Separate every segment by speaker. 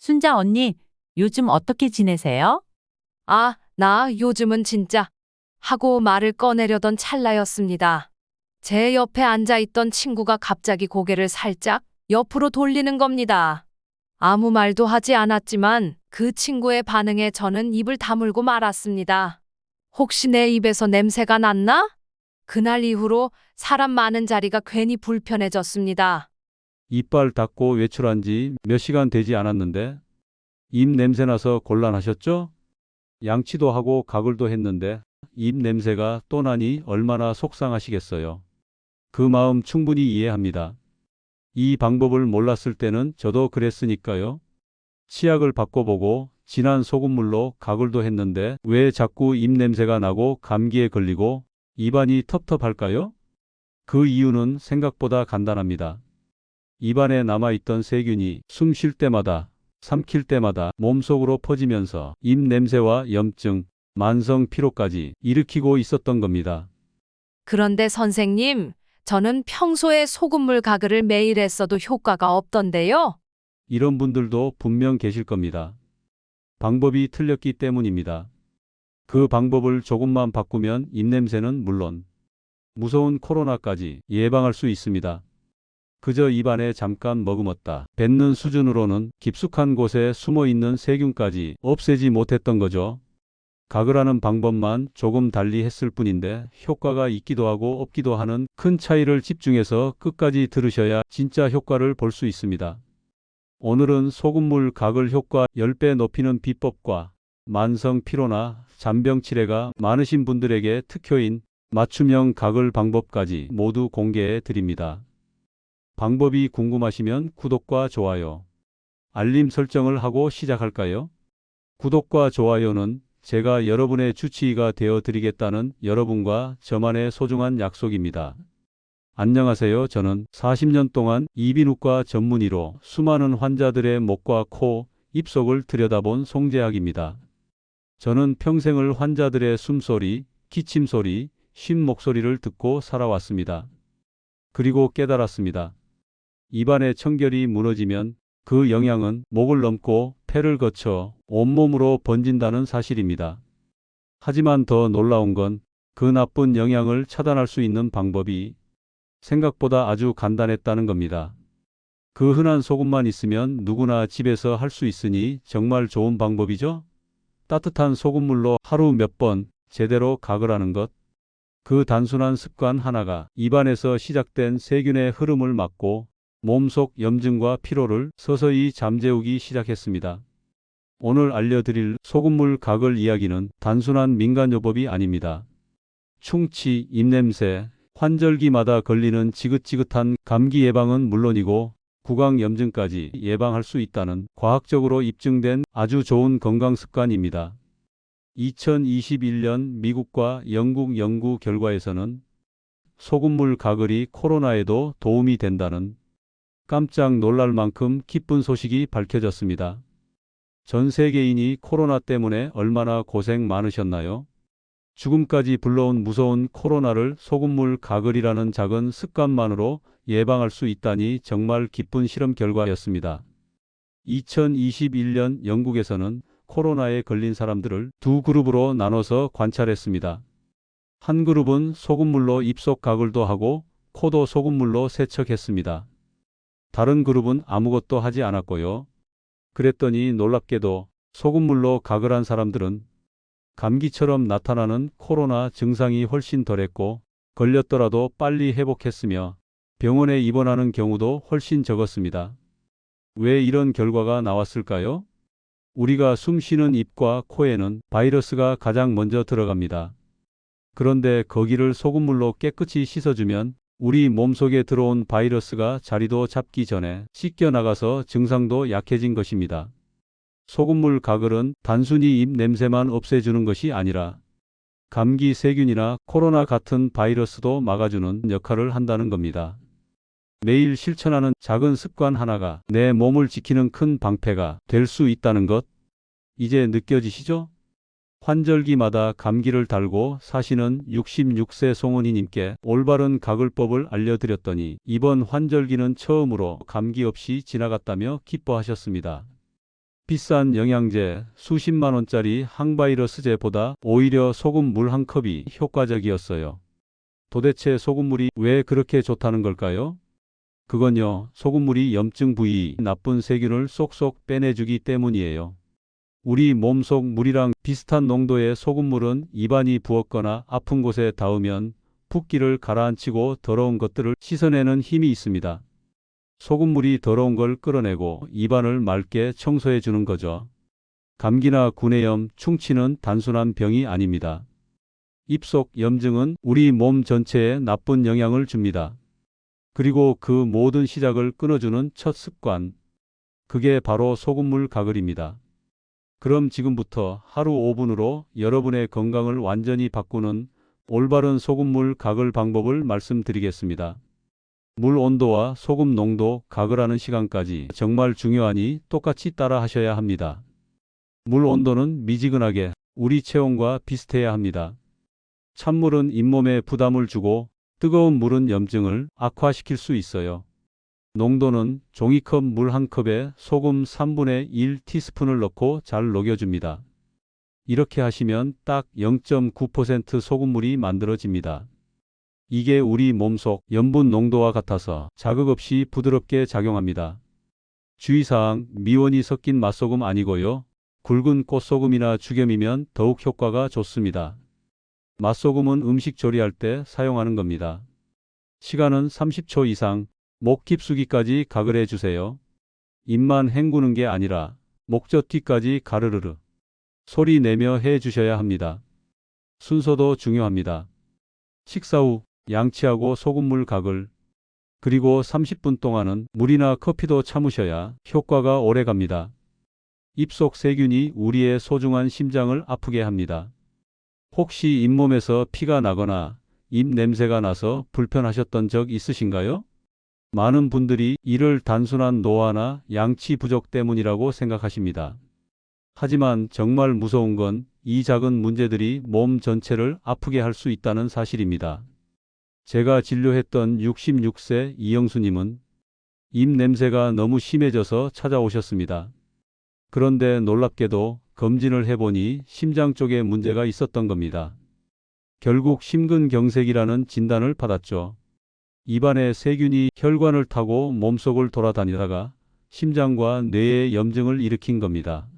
Speaker 1: 순자 언니, 요즘 어떻게 지내세요?
Speaker 2: 나 요즘은 진짜 하고 말을 꺼내려던 찰나였습니다. 제 옆에 앉아있던 친구가 갑자기 고개를 살짝 옆으로 돌리는 겁니다. 아무 말도 하지 않았지만 그 친구의 반응에 저는 입을 다물고 말았습니다. 혹시 내 입에서 냄새가 났나? 그날 이후로 사람 많은 자리가 괜히 불편해졌습니다.
Speaker 3: 이빨 닦고 외출한 지 몇 시간 되지 않았는데 입 냄새 나서 곤란하셨죠? 양치도 하고 가글도 했는데 입 냄새가 또 나니 얼마나 속상하시겠어요. 그 마음 충분히 이해합니다. 이 방법을 몰랐을 때는 저도 그랬으니까요. 치약을 바꿔보고 진한 소금물로 가글도 했는데 왜 자꾸 입 냄새가 나고 감기에 걸리고 입안이 텁텁할까요? 그 이유는 생각보다 간단합니다. 입안에 남아있던 세균이 숨 쉴 때마다, 삼킬 때마다 몸속으로 퍼지면서 입 냄새와 염증, 만성 피로까지 일으키고 있었던 겁니다.
Speaker 2: 그런데 선생님, 저는 평소에 소금물 가글을 매일 했어도 효과가 없던데요.
Speaker 3: 이런 분들도 분명 계실 겁니다. 방법이 틀렸기 때문입니다. 그 방법을 조금만 바꾸면 입냄새는 물론 무서운 코로나까지 예방할 수 있습니다. 그저 입안에 잠깐 머금었다 뱉는 수준으로는 깊숙한 곳에 숨어있는 세균까지 없애지 못했던 거죠. 가글하는 방법만 조금 달리 했을 뿐인데 효과가 있기도 하고 없기도 하는 큰 차이를 집중해서 끝까지 들으셔야 진짜 효과를 볼 수 있습니다. 오늘은 소금물 가글 효과 10배 높이는 비법과 만성 피로나 잔병 치레가 많으신 분들에게 특효인 맞춤형 가글 방법까지 모두 공개해 드립니다. 방법이 궁금하시면 구독과 좋아요, 알림 설정을 하고 시작할까요? 구독과 좋아요는 제가 여러분의 주치의가 되어 드리겠다는 여러분과 저만의 소중한 약속입니다. 안녕하세요. 저는 40년 동안 이비인후과 전문의로 수많은 환자들의 목과 코, 입속을 들여다본 송재학입니다. 저는 평생을 환자들의 숨소리, 기침 소리, 쉼 목소리를 듣고 살아왔습니다. 그리고 깨달았습니다. 입안의 청결이 무너지면 그 영향은 목을 넘고 폐를 거쳐 온몸으로 번진다는 사실입니다. 하지만 더 놀라운 건 그 나쁜 영향을 차단할 수 있는 방법이 생각보다 아주 간단했다는 겁니다. 그 흔한 소금만 있으면 누구나 집에서 할 수 있으니 정말 좋은 방법이죠? 따뜻한 소금물로 하루 몇 번 제대로 가글하는 것. 그 단순한 습관 하나가 입안에서 시작된 세균의 흐름을 막고 몸속 염증과 피로를 서서히 잠재우기 시작했습니다. 오늘 알려드릴 소금물 가글 이야기는 단순한 민간요법이 아닙니다. 충치, 입냄새, 환절기마다 걸리는 지긋지긋한 감기 예방은 물론이고 구강염증까지 예방할 수 있다는 과학적으로 입증된 아주 좋은 건강습관입니다. 2021년 미국과 영국 연구 결과에서는 소금물 가글이 코로나에도 도움이 된다는 깜짝 놀랄 만큼 기쁜 소식이 밝혀졌습니다. 전 세계인이 코로나 때문에 얼마나 고생 많으셨나요? 죽음까지 불러온 무서운 코로나를 소금물 가글이라는 작은 습관만으로 예방할 수 있다니 정말 기쁜 실험 결과였습니다. 2021년 영국에서는 코로나에 걸린 사람들을 두 그룹으로 나눠서 관찰했습니다. 한 그룹은 소금물로 입속 가글도 하고 코도 소금물로 세척했습니다. 다른 그룹은 아무것도 하지 않았고요. 그랬더니 놀랍게도 소금물로 가글한 사람들은 감기처럼 나타나는 코로나 증상이 훨씬 덜했고 걸렸더라도 빨리 회복했으며 병원에 입원하는 경우도 훨씬 적었습니다. 왜 이런 결과가 나왔을까요? 우리가 숨 쉬는 입과 코에는 바이러스가 가장 먼저 들어갑니다. 그런데 거기를 소금물로 깨끗이 씻어주면 우리 몸속에 들어온 바이러스가 자리도 잡기 전에 씻겨 나가서 증상도 약해진 것입니다. 소금물 가글은 단순히 입 냄새만 없애주는 것이 아니라 감기 세균이나 코로나 같은 바이러스도 막아주는 역할을 한다는 겁니다. 매일 실천하는 작은 습관 하나가 내 몸을 지키는 큰 방패가 될 수 있다는 것, 이제 느껴지시죠? 환절기마다 감기를 달고 사시는 66세 송은이님께 올바른 가글법을 알려드렸더니 이번 환절기는 처음으로 감기 없이 지나갔다며 기뻐하셨습니다. 비싼 영양제, 수십만 원짜리 항바이러스제보다 오히려 소금 물 한 컵이 효과적이었어요. 도대체 소금물이 왜 그렇게 좋다는 걸까요? 그건요, 소금물이 염증 부위 나쁜 세균을 쏙쏙 빼내주기 때문이에요. 우리 몸속 물이랑 비슷한 농도의 소금물은 입안이 부었거나 아픈 곳에 닿으면 붓기를 가라앉히고 더러운 것들을 씻어내는 힘이 있습니다. 소금물이 더러운 걸 끌어내고 입안을 맑게 청소해 주는 거죠. 감기나 구내염, 충치는 단순한 병이 아닙니다. 입속 염증은 우리 몸 전체에 나쁜 영향을 줍니다. 그리고 그 모든 시작을 끊어주는 첫 습관, 그게 바로 소금물 가글입니다. 그럼 지금부터 하루 5분으로 여러분의 건강을 완전히 바꾸는 올바른 소금물 가글 방법을 말씀드리겠습니다. 물 온도와 소금 농도, 가글하는 시간까지 정말 중요하니 똑같이 따라 하셔야 합니다. 물 온도는 미지근하게 우리 체온과 비슷해야 합니다. 찬물은 잇몸에 부담을 주고 뜨거운 물은 염증을 악화시킬 수 있어요. 농도는 종이컵 물 한 컵에 소금 3분의 1 티스푼을 넣고 잘 녹여줍니다. 이렇게 하시면 딱 0.9% 소금물이 만들어집니다. 이게 우리 몸속 염분 농도와 같아서 자극 없이 부드럽게 작용합니다. 주의사항, 미원이 섞인 맛소금 아니고요. 굵은 꽃소금이나 죽염이면 더욱 효과가 좋습니다. 맛소금은 음식 조리할 때 사용하는 겁니다. 시간은 30초 이상, 목 깊숙이까지 가글해 주세요. 입만 헹구는 게 아니라 목젖 뒤까지 가르르르 소리 내며 해 주셔야 합니다. 순서도 중요합니다. 식사 후 양치하고 소금물 가글, 그리고 30분 동안은 물이나 커피도 참으셔야 효과가 오래 갑니다. 입속 세균이 우리의 소중한 심장을 아프게 합니다. 혹시 잇몸에서 피가 나거나 입 냄새가 나서 불편하셨던 적 있으신가요? 많은 분들이 이를 단순한 노화나 양치 부족 때문이라고 생각하십니다. 하지만 정말 무서운 건 이 작은 문제들이 몸 전체를 아프게 할 수 있다는 사실입니다. 제가 진료했던 66세 이영수님은 입 냄새가 너무 심해져서 찾아오셨습니다. 그런데 놀랍게도 검진을 해보니 심장 쪽에 문제가 있었던 겁니다. 결국 심근경색이라는 진단을 받았죠. 입안에 세균이 혈관을 타고 몸속을 돌아다니다가 심장과 뇌에 염증을 일으킨 겁니다.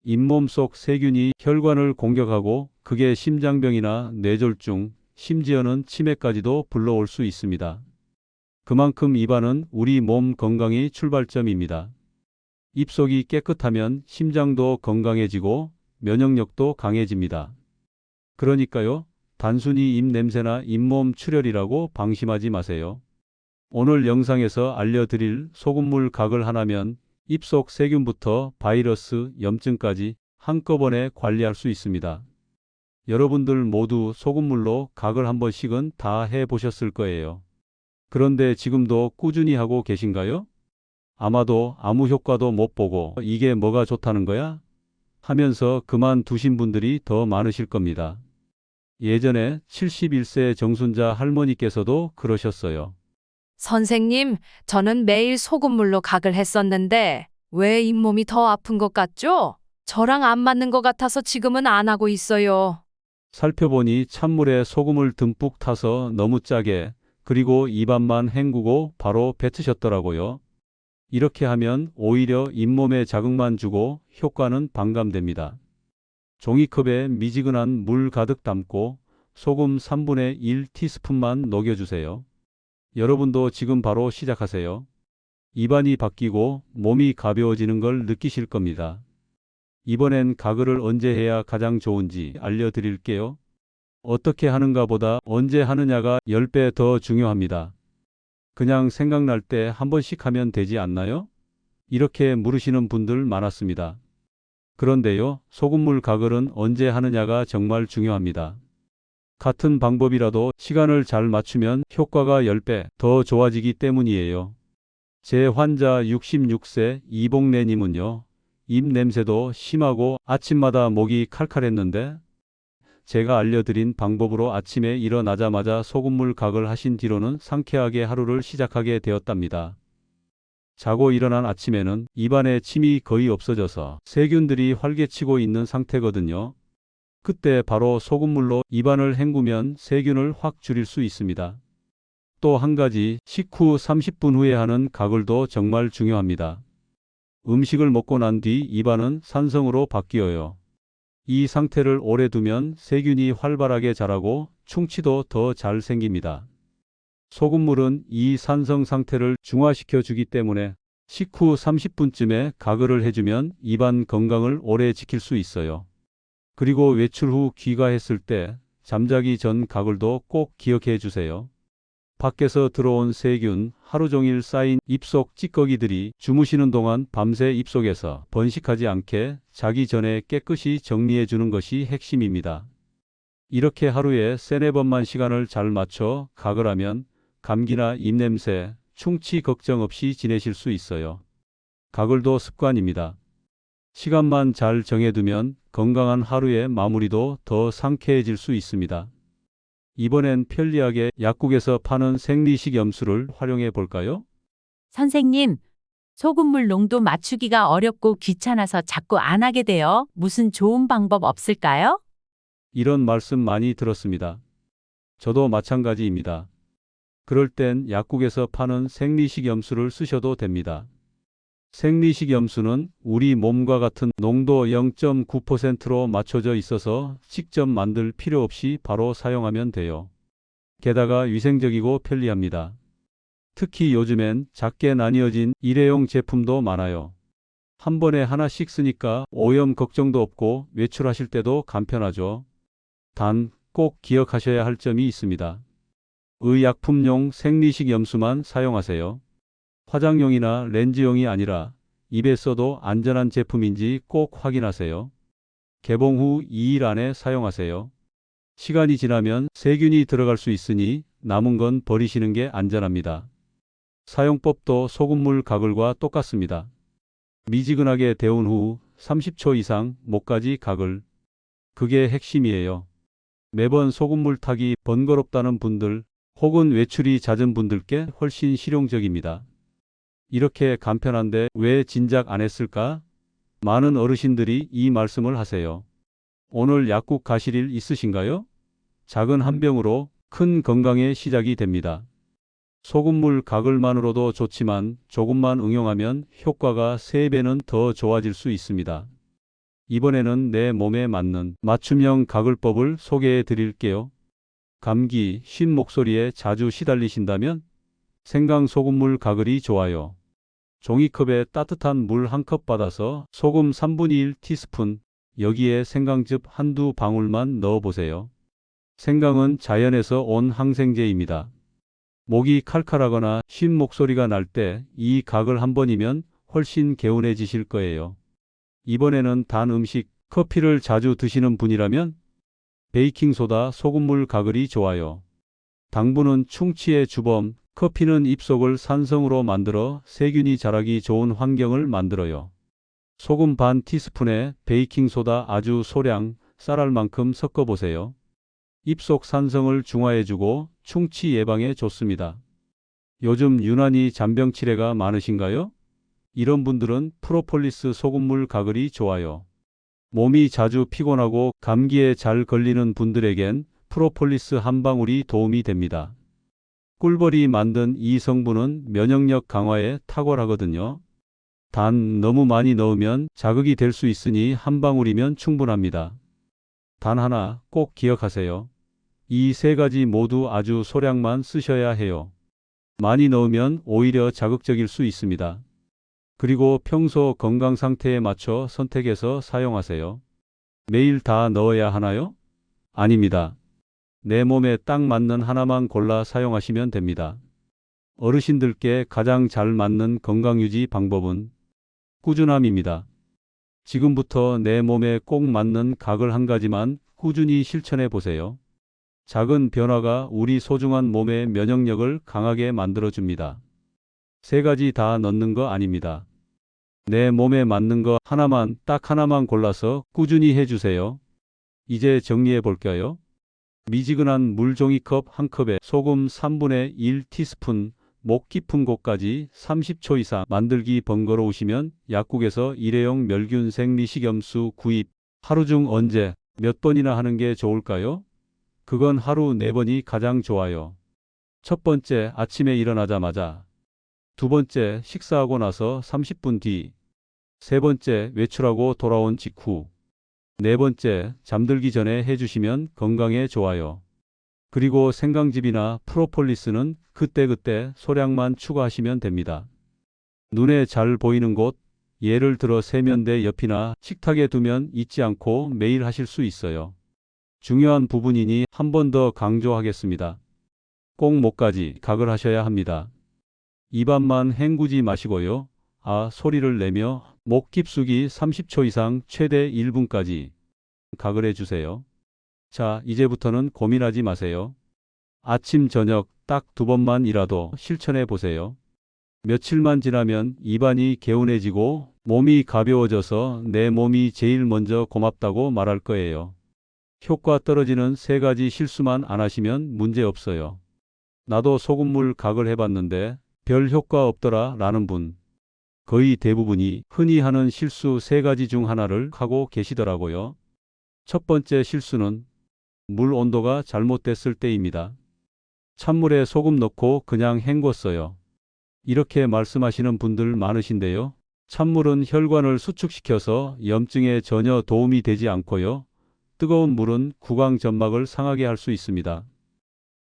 Speaker 3: 잇몸 속 세균이 혈관을 공격하고 그게 심장병이나 뇌졸중, 심지어는 치매까지도 불러올 수 있습니다. 그만큼 입안은 우리 몸 건강의 출발점입니다. 입속이 깨끗하면 심장도 건강해지고 면역력도 강해집니다. 그러니까요, 단순히 입 냄새나 잇몸 출혈이라고 방심하지 마세요. 오늘 영상에서 알려드릴 소금물 가글 하나면 입속 세균부터 바이러스, 염증까지 한꺼번에 관리할 수 있습니다. 여러분들 모두 소금물로 가글 한 번씩은 다 해보셨을 거예요. 그런데 지금도 꾸준히 하고 계신가요? 아마도 아무 효과도 못 보고 이게 뭐가 좋다는 거야? 하면서 그만두신 분들이 더 많으실 겁니다. 예전에 71세 정순자 할머니께서도 그러셨어요.
Speaker 2: 선생님, 저는 매일 소금물로 각을 했었는데 왜 잇몸이 더 아픈 것 같죠? 저랑 안 맞는 것 같아서 지금은 안 하고 있어요.
Speaker 3: 살펴보니 찬물에 소금을 듬뿍 타서 너무 짜게, 그리고 입안만 헹구고 바로 뱉으셨더라고요. 이렇게 하면 오히려 잇몸에 자극만 주고 효과는 반감됩니다. 종이컵에 미지근한 물 가득 담고 소금 3분의 1 티스푼만 녹여주세요. 여러분도 지금 바로 시작하세요. 입안이 바뀌고 몸이 가벼워지는 걸 느끼실 겁니다. 이번엔 가글을 언제 해야 가장 좋은지 알려드릴게요. 어떻게 하는가 보다 언제 하느냐가 10배 더 중요합니다. 그냥 생각날 때 한 번씩 하면 되지 않나요? 이렇게 물으시는 분들 많았습니다. 그런데요, 소금물 가글은 언제 하느냐가 정말 중요합니다. 같은 방법이라도 시간을 잘 맞추면 효과가 10배 더 좋아지기 때문이에요. 제 환자 66세 이봉래님은요, 입 냄새도 심하고 아침마다 목이 칼칼했는데 제가 알려드린 방법으로 아침에 일어나자마자 소금물 가글 하신 뒤로는 상쾌하게 하루를 시작하게 되었답니다. 자고 일어난 아침에는 입안에 침이 거의 없어져서 세균들이 활개치고 있는 상태거든요. 그때 바로 소금물로 입안을 헹구면 세균을 확 줄일 수 있습니다. 또 한 가지, 식후 30분 후에 하는 가글도 정말 중요합니다. 음식을 먹고 난 뒤 입안은 산성으로 바뀌어요. 이 상태를 오래 두면 세균이 활발하게 자라고 충치도 더 잘 생깁니다. 소금물은 이 산성 상태를 중화시켜 주기 때문에 식후 30분쯤에 가글을 해주면 입안 건강을 오래 지킬 수 있어요. 그리고 외출 후 귀가했을 때 잠자기 전 가글도 꼭 기억해 주세요. 밖에서 들어온 세균, 하루 종일 쌓인 입속 찌꺼기들이 주무시는 동안 밤새 입속에서 번식하지 않게 자기 전에 깨끗이 정리해 주는 것이 핵심입니다. 이렇게 하루에 3-4번만 시간을 잘 맞춰 가글하면 감기나 입냄새, 충치 걱정 없이 지내실 수 있어요. 가글도 습관입니다. 시간만 잘 정해두면 건강한 하루의 마무리도 더 상쾌해질 수 있습니다. 이번엔 편리하게 약국에서 파는 생리식 염수를 활용해 볼까요?
Speaker 1: 선생님, 소금물 농도 맞추기가 어렵고 귀찮아서 자꾸 안 하게 돼요. 무슨 좋은 방법 없을까요?
Speaker 3: 이런 말씀 많이 들었습니다. 저도 마찬가지입니다. 그럴 땐 약국에서 파는 생리식 염수를 쓰셔도 됩니다. 생리식 염수는 우리 몸과 같은 농도 0.9%로 맞춰져 있어서 직접 만들 필요 없이 바로 사용하면 돼요. 게다가 위생적이고 편리합니다. 특히 요즘엔 작게 나뉘어진 일회용 제품도 많아요. 한 번에 하나씩 쓰니까 오염 걱정도 없고 외출하실 때도 간편하죠. 단, 꼭 기억하셔야 할 점이 있습니다. 의약품용 생리식 염수만 사용하세요. 화장용이나 렌즈용이 아니라 입에 써도 안전한 제품인지 꼭 확인하세요. 개봉 후 2일 안에 사용하세요. 시간이 지나면 세균이 들어갈 수 있으니 남은 건 버리시는 게 안전합니다. 사용법도 소금물 가글과 똑같습니다. 미지근하게 데운 후 30초 이상 목까지 가글. 그게 핵심이에요. 매번 소금물 타기 번거롭다는 분들 혹은 외출이 잦은 분들께 훨씬 실용적입니다. 이렇게 간편한데 왜 진작 안 했을까? 많은 어르신들이 이 말씀을 하세요. 오늘 약국 가실 일 있으신가요? 작은 한 병으로 큰 건강의 시작이 됩니다. 소금물 가글만으로도 좋지만 조금만 응용하면 효과가 3배는 더 좋아질 수 있습니다. 이번에는 내 몸에 맞는 맞춤형 가글법을 소개해 드릴게요. 감기, 쉰 목소리에 자주 시달리신다면 생강 소금물 가글이 좋아요. 종이컵에 따뜻한 물 1컵 받아서 소금 3분의 1 티스푼, 여기에 생강즙 한두 방울만 넣어보세요. 생강은 자연에서 온 항생제입니다. 목이 칼칼하거나 쉰 목소리가 날 때 이 가글 한 번이면 훨씬 개운해지실 거예요. 이번에는 단 음식, 커피를 자주 드시는 분이라면 베이킹소다 소금물 가글이 좋아요. 당분은 충치의 주범, 커피는 입속을 산성으로 만들어 세균이 자라기 좋은 환경을 만들어요. 소금 반 티스푼에 베이킹소다 아주 소량, 쌀알 만큼 섞어보세요. 입속 산성을 중화해주고 충치 예방에 좋습니다. 요즘 유난히 잔병 치레가 많으신가요? 이런 분들은 프로폴리스 소금물 가글이 좋아요. 몸이 자주 피곤하고 감기에 잘 걸리는 분들에겐 프로폴리스 한 방울이 도움이 됩니다. 꿀벌이 만든 이 성분은 면역력 강화에 탁월하거든요. 단 너무 많이 넣으면 자극이 될 수 있으니 한 방울이면 충분합니다. 단 하나 꼭 기억하세요. 이 3가지 모두 아주 소량만 쓰셔야 해요. 많이 넣으면 오히려 자극적일 수 있습니다. 그리고 평소 건강 상태에 맞춰 선택해서 사용하세요. 매일 다 넣어야 하나요? 아닙니다. 내 몸에 딱 맞는 하나만 골라 사용하시면 됩니다. 어르신들께 가장 잘 맞는 건강유지 방법은 꾸준함입니다. 지금부터 내 몸에 꼭 맞는 가글 한 가지만 꾸준히 실천해 보세요. 작은 변화가 우리 소중한 몸의 면역력을 강하게 만들어줍니다. 3가지 다 넣는 거 아닙니다. 내 몸에 맞는 거 하나만, 딱 하나만 골라서 꾸준히 해주세요. 이제 정리해 볼까요? 미지근한 물 종이컵 1컵에 소금 3분의 1 티스푼 목 깊은 곳까지 30초 이상 만들기 번거로우시면 약국에서 일회용 멸균 생리식염수 구입. 하루 중 언제 몇 번이나 하는 게 좋을까요? 그건 하루 4번이 가장 좋아요. 첫 번째, 아침에 일어나자마자. 두 번째, 식사하고 나서 30분 뒤. 세 번째, 외출하고 돌아온 직후. 네 번째, 잠들기 전에 해주시면 건강에 좋아요. 그리고 생강즙이나 프로폴리스는 그때그때 소량만 추가하시면 됩니다. 눈에 잘 보이는 곳, 예를 들어 세면대 옆이나 식탁에 두면 잊지 않고 매일 하실 수 있어요. 중요한 부분이니 한 번 더 강조하겠습니다. 꼭 목까지 각을 하셔야 합니다. 입안만 헹구지 마시고요. 아 소리를 내며 목 깊숙이 30초 이상 최대 1분까지 각을 해주세요. 자, 이제부터는 고민하지 마세요. 아침, 저녁 딱 2번만이라도 실천해 보세요. 며칠만 지나면 입안이 개운해지고 몸이 가벼워져서 내 몸이 제일 먼저 고맙다고 말할 거예요. 효과 떨어지는 3가지 실수만 안 하시면 문제 없어요. 나도 소금물 각을 해봤는데 별 효과 없더라 라는 분. 거의 대부분이 흔히 하는 실수 3가지 중 하나를 하고 계시더라고요. 첫 번째 실수는 물 온도가 잘못됐을 때입니다. 찬물에 소금 넣고 그냥 헹궜어요. 이렇게 말씀하시는 분들 많으신데요. 찬물은 혈관을 수축시켜서 염증에 전혀 도움이 되지 않고요. 뜨거운 물은 구강 점막을 상하게 할 수 있습니다.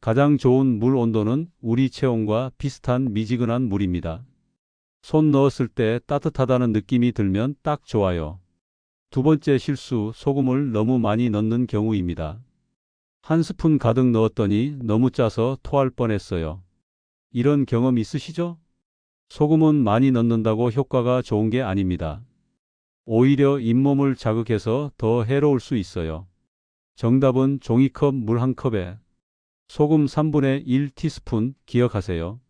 Speaker 3: 가장 좋은 물 온도는 우리 체온과 비슷한 미지근한 물입니다. 손 넣었을 때 따뜻하다는 느낌이 들면 딱 좋아요. 두 번째 실수, 소금을 너무 많이 넣는 경우입니다. 한 스푼 가득 넣었더니 너무 짜서 토할 뻔했어요. 이런 경험 있으시죠? 소금은 많이 넣는다고 효과가 좋은 게 아닙니다. 오히려 잇몸을 자극해서 더 해로울 수 있어요. 정답은 종이컵 물 1컵에 소금 3분의 1 티스푼 기억하세요.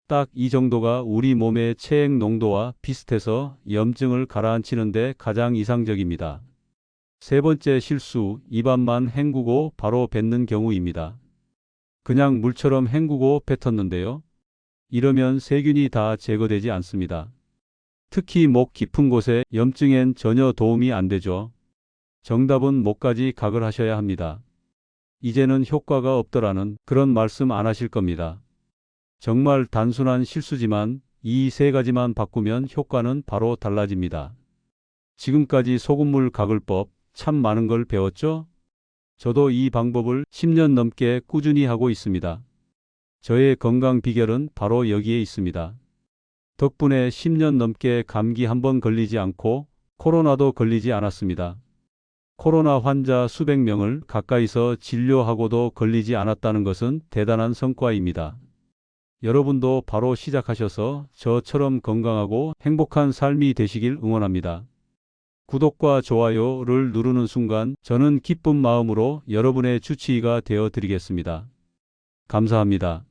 Speaker 3: 딱 이 정도가 우리 몸의 체액 농도와 비슷해서 염증을 가라앉히는 데 가장 이상적입니다. 세 번째 실수, 입안만 헹구고 바로 뱉는 경우입니다. 그냥 물처럼 헹구고 뱉었는데요. 이러면 세균이 다 제거되지 않습니다. 특히 목 깊은 곳에 염증엔 전혀 도움이 안 되죠. 정답은 목까지 각을 하셔야 합니다. 이제는 효과가 없더라는 그런 말씀 안 하실 겁니다. 정말 단순한 실수지만 이 3가지만 바꾸면 효과는 바로 달라집니다. 지금까지 소금물 각을법 참 많은 걸 배웠죠? 저도 이 방법을 10년 넘게 꾸준히 하고 있습니다. 저의 건강 비결은 바로 여기에 있습니다. 덕분에 10년 넘게 감기 한 번 걸리지 않고 코로나도 걸리지 않았습니다. 코로나 환자 수백 명을 가까이서 진료하고도 걸리지 않았다는 것은 대단한 성과입니다. 여러분도 바로 시작하셔서 저처럼 건강하고 행복한 삶이 되시길 응원합니다. 구독과 좋아요를 누르는 순간 저는 기쁜 마음으로 여러분의 주치의가 되어 드리겠습니다. 감사합니다.